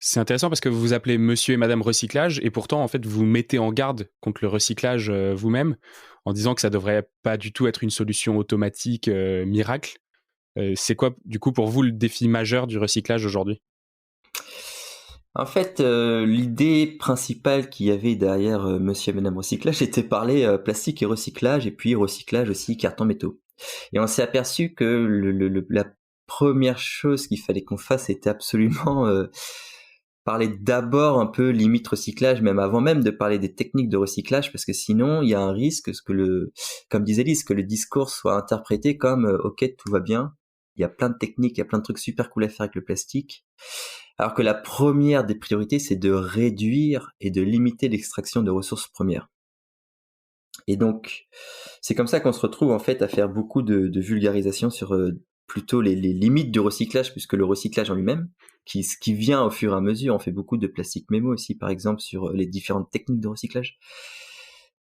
C'est intéressant parce que vous vous appelez monsieur et madame recyclage et pourtant, en fait, vous mettez en garde contre le recyclage vous-même en disant que ça devrait pas du tout être une solution automatique miracle. C'est quoi, du coup, pour vous, le défi majeur du recyclage aujourd'hui? En fait, l'idée principale qu'il y avait derrière, Monsieur et Madame Recyclage, c'était parler, plastique et recyclage et puis recyclage aussi cartons métaux. Et on s'est aperçu que la première chose qu'il fallait qu'on fasse, c'était absolument, parler d'abord un peu limite recyclage, même avant même de parler des techniques de recyclage, parce que sinon il y a un risque comme disait Lise, que le discours soit interprété comme, OK, tout va bien, il y a plein de techniques, il y a plein de trucs super cool à faire avec le plastique. Alors que la première des priorités, c'est de réduire et de limiter l'extraction de ressources premières. Et donc, c'est comme ça qu'on se retrouve en fait à faire beaucoup de vulgarisation sur plutôt les limites du recyclage, puisque le recyclage en lui-même, qui vient au fur et à mesure, on fait beaucoup de plastique mémo aussi, par exemple, sur les différentes techniques de recyclage.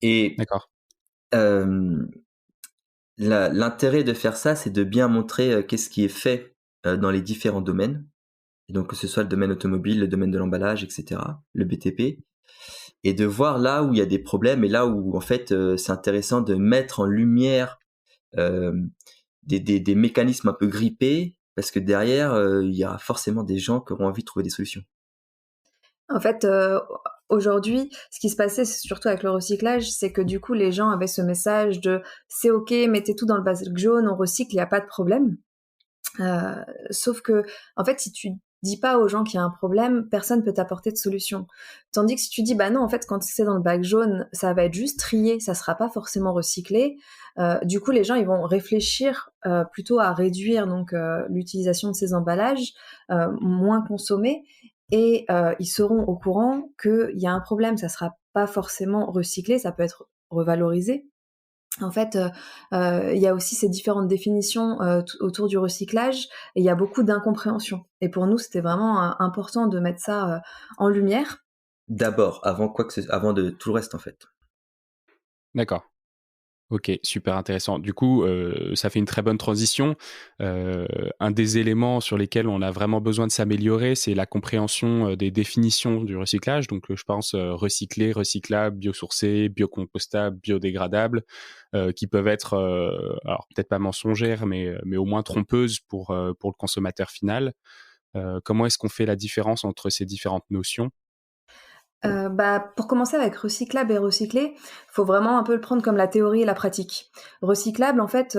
Et D'accord. euh, l'intérêt de faire ça, c'est de bien montrer qu'est-ce qui est fait dans les différents domaines. Et donc que ce soit le domaine automobile, le domaine de l'emballage, etc., le BTP, et de voir là où il y a des problèmes et là où en fait c'est intéressant de mettre en lumière euh, des mécanismes un peu grippés, parce que derrière il y aura forcément des gens qui auront envie de trouver des solutions. En fait, aujourd'hui, ce qui se passait, surtout avec le recyclage, c'est que du coup, les gens avaient ce message de c'est ok, mettez tout dans le bac jaune, on recycle, il n'y a pas de problème. Sauf que, en fait, si tu dis pas aux gens qu'il y a un problème, personne peut t'apporter de solution. Tandis que si tu dis bah non, en fait, quand c'est dans le bac jaune, ça va être juste trié, ça sera pas forcément recyclé. Du coup, les gens ils vont réfléchir plutôt à réduire donc l'utilisation de ces emballages, moins consommer, et ils seront au courant qu'il y a un problème. Ça sera pas forcément recyclé, ça peut être revalorisé. En fait, il y a aussi ces différentes définitions autour du recyclage, et il y a beaucoup d'incompréhension. Et pour nous, c'était vraiment important de mettre ça en lumière. D'abord, avant de tout le reste en fait. D'accord. Ok, super intéressant. Du coup, ça fait une très bonne transition. Un des éléments sur lesquels on a vraiment besoin de s'améliorer, c'est la compréhension des définitions du recyclage. Donc, je pense recyclé, recyclable, biosourcé, biocompostable, biodégradable, qui peuvent être, alors peut-être pas mensongères, mais au moins trompeuses pour le consommateur final. Comment est-ce qu'on fait la différence entre ces différentes notions? Bah, pour commencer avec recyclable et recyclé, faut vraiment un peu le prendre comme la théorie et la pratique. Recyclable, en fait,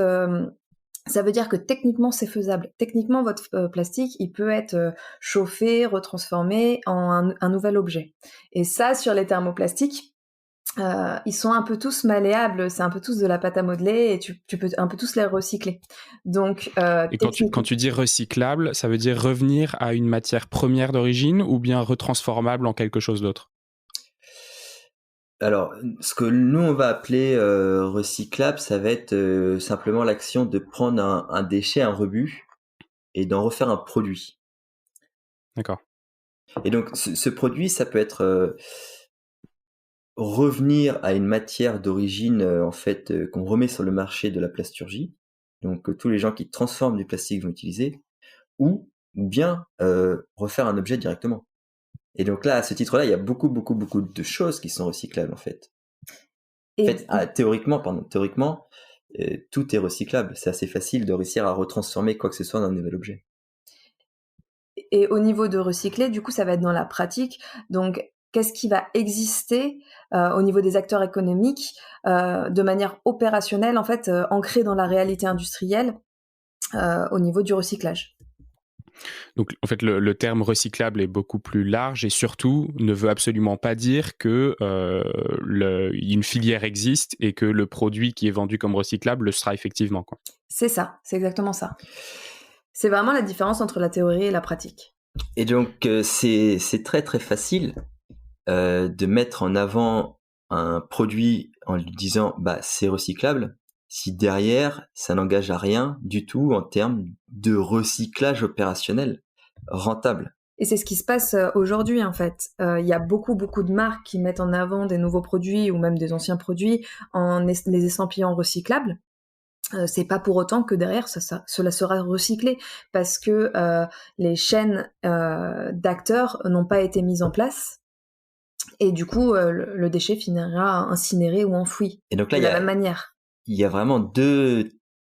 ça veut dire que techniquement, c'est faisable. Techniquement, votre plastique, il peut être chauffé, retransformé en un nouvel objet. Et ça, sur les thermoplastiques, ils sont un peu tous malléables, c'est un peu tous de la pâte à modeler, et tu peux un peu tous les recycler. Donc, Et quand tu dis recyclable, ça veut dire revenir à une matière première d'origine ou bien retransformable en quelque chose d'autre? Alors, ce que nous on va appeler recyclable, ça va être simplement l'action de prendre un déchet, un rebut, et d'en refaire un produit. D'accord. Et donc ce produit, ça peut être revenir à une matière d'origine en fait qu'on remet sur le marché de la plasturgie, donc que tous les gens qui transforment du plastique vont utiliser, ou bien refaire un objet directement. Et donc là, à ce titre-là, il y a beaucoup, beaucoup, beaucoup de choses qui sont recyclables en fait. En et fait, théoriquement, tout est recyclable. C'est assez facile de réussir à retransformer quoi que ce soit dans un nouvel objet. Et au niveau de recycler, du coup, ça va être dans la pratique. Donc, qu'est-ce qui va exister au niveau des acteurs économiques de manière opérationnelle, en fait, ancrée dans la réalité industrielle au niveau du recyclage. Donc, en fait, le terme recyclable est beaucoup plus large et surtout ne veut absolument pas dire que une filière existe et que le produit qui est vendu comme recyclable le sera effectivement, quoi. C'est ça, c'est exactement ça. C'est vraiment la différence entre la théorie et la pratique. Et donc, c'est très très facile de mettre en avant un produit en lui disant bah c'est recyclable, si derrière ça n'engage à rien du tout en termes de recyclage opérationnel rentable. Et c'est ce qui se passe aujourd'hui, en fait. Il y a beaucoup de marques qui mettent en avant des nouveaux produits ou même des anciens produits en les estampillant recyclables. c'est pas pour autant que derrière cela sera recyclé, parce que les chaînes d'acteurs n'ont pas été mises en place, et du coup le déchet finira incinéré ou enfoui. Et donc là, de la même manière. Il y a vraiment 2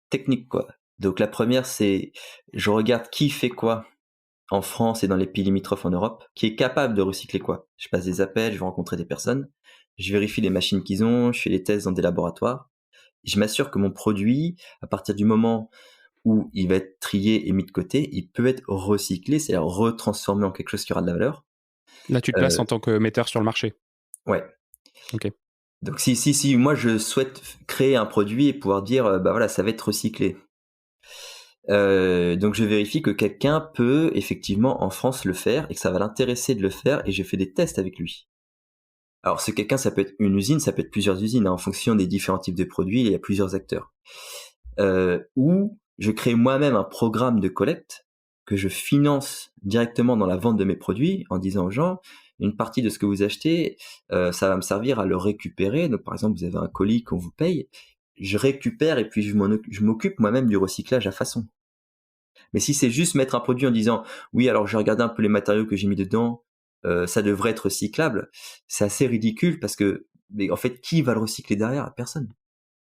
techniques, quoi. Donc la première, c'est je regarde qui fait quoi en France et dans les pays limitrophes en Europe, qui est capable de recycler quoi. Je passe des appels, je vais rencontrer des personnes, je vérifie les machines qu'ils ont, je fais les tests dans des laboratoires. Je m'assure que mon produit, à partir du moment où il va être trié et mis de côté, il peut être recyclé, c'est-à-dire retransformé en quelque chose qui aura de la valeur. Là, tu te places en tant que metteur sur le marché. Ouais. Ok. Donc si moi je souhaite créer un produit et pouvoir dire bah voilà, ça va être recyclé. Donc je vérifie que quelqu'un peut effectivement en France le faire et que ça va l'intéresser de le faire, et je fais des tests avec lui. Alors ce quelqu'un, ça peut être une usine, ça peut être plusieurs usines, hein, en fonction des différents types de produits, il y a plusieurs acteurs. Ou je crée moi-même un programme de collecte que je finance directement dans la vente de mes produits en disant aux gens, une partie de ce que vous achetez, ça va me servir à le récupérer. Donc par exemple, vous avez un colis qu'on vous paye, je récupère et puis je m'occupe moi-même du recyclage à façon. Mais si c'est juste mettre un produit en disant oui, alors j'ai regardé un peu les matériaux que j'ai mis dedans, ça devrait être recyclable, c'est assez ridicule, parce que mais en fait, qui va le recycler derrière? Personne.